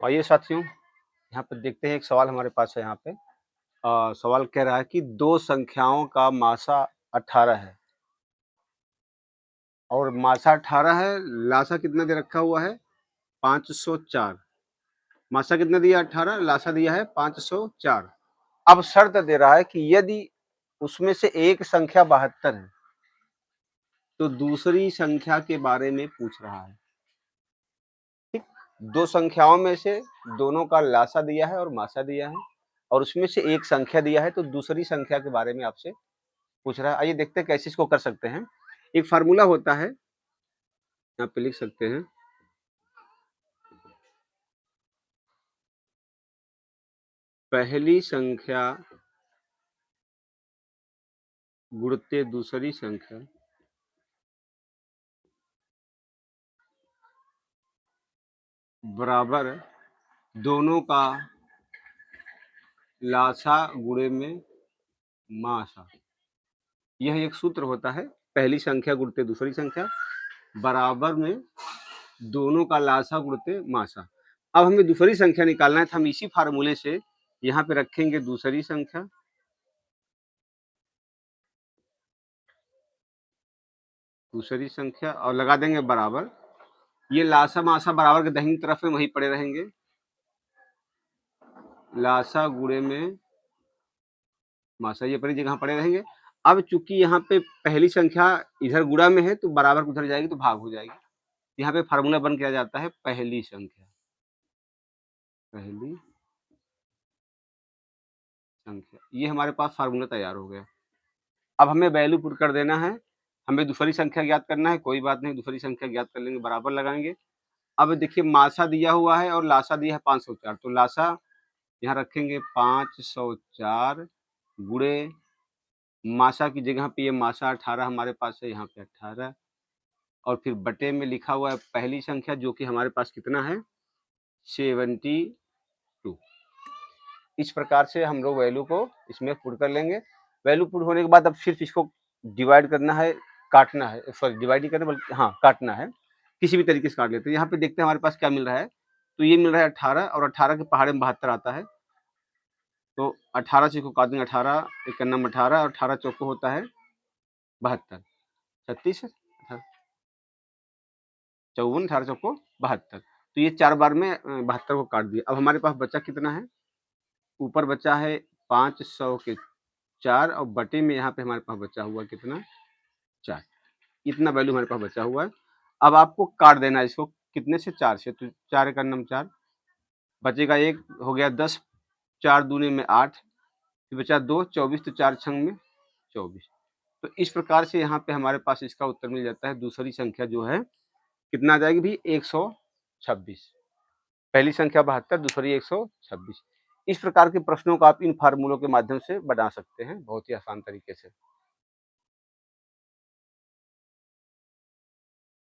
आइए साथियों, यहाँ पे देखते हैं एक सवाल हमारे पास है यहाँ पे। सवाल कह रहा है कि 2 संख्याओं का मासा 18 है और मासा 18 है, लासा कितना दे रखा हुआ है 504। मासा कितना दिया 18, लासा दिया है 504। अब शर्त दे रहा है कि यदि उसमें से एक संख्या 72 है तो दूसरी संख्या के बारे में पूछ रहा है। ठीक, 2 संख्याओं में से दोनों का लासा दिया है और मासा दिया है और उसमें से एक संख्या दिया है तो दूसरी संख्या के बारे में आपसे पूछ रहा है। आइए देखते हैं कैसे इसको कर सकते हैं। एक फार्मूला होता है, यहाँ पे लिख सकते हैं। पहली संख्या गुणित दूसरी संख्या बराबर दोनों का लासा गुणे में मासा। यह एक सूत्र होता है, पहली संख्या गुणित दूसरी संख्या बराबर में दोनों का लासा गुणित मासा। अब हमें दूसरी संख्या निकालना है तो हम इसी फार्मूले से यहाँ पे रखेंगे दूसरी संख्या, और लगा देंगे बराबर। ये लासा मासा बराबर के दाहिनी तरफ में वहीं पड़े रहेंगे, लासा गुणे में मासा, ये परी जगह पड़े रहेंगे। अब चूंकि यहाँ पे पहली संख्या इधर गुणा में है तो बराबर उधर जाएगी तो भाग हो जाएगी। यहाँ पे फार्मूला बन किया जाता है पहली संख्या, पहली संख्या। ये हमारे पास फार्मूला तैयार हो गया। अब हमें वैल्यू पुट कर देना है, हमें दूसरी संख्या ज्ञात करना है। कोई बात नहीं, दूसरी संख्या ज्ञात कर लेंगे, बराबर लगाएंगे। अब देखिए मासा दिया हुआ है और लासा दिया है 504, तो लासा यहाँ रखेंगे 504 गुणे मासा की जगह पे ये मासा 18 हमारे पास है, यहाँ पे 18 और फिर बटे में लिखा हुआ है पहली संख्या जो कि हमारे पास कितना है 72। इस प्रकार से हम लोग वैल्यू को इसमें पुट कर लेंगे। वैल्यू पुट होने के बाद अब सिर्फ इसको डिवाइड करना है, काटना है, सॉरी डिवाइड नहीं करना बल्कि हाँ काटना है, किसी भी तरीके से काट लेते हैं। यहाँ पे देखते हैं हमारे पास क्या मिल रहा है, तो ये मिल रहा है 18 और 18 के पहाड़े में 72 आता है, तो 18 से इसको काट देंगे, 18 एक नंबर 18 और 18 चौको होता है 72, 36 54, 18 चौको 72, तो ये 4 बार में 72 को काट दिया। अब हमारे पास बचा कितना है, ऊपर बचा है 500 के 4 और बटे में यहाँ पे हमारे पास बचा हुआ कितना 4, इतना वैल्यू हमारे पास बचा हुआ है। अब आपको काट देना है इसको कितने से 4 से, तो 4 एक नंबर 4 बचेगा, एक हो गया 10, 4 दूने में 8, फिर बचा 2, 24, तो 4 छंग में 24। तो इस प्रकार से यहाँ पे हमारे पास इसका उत्तर मिल जाता है। दूसरी संख्या जो है कितना आ जाएगी भी 126, पहली संख्या 72, दूसरी 126। इस प्रकार के प्रश्नों को आप इन फार्मूलों के माध्यम से बना सकते हैं बहुत ही आसान तरीके से।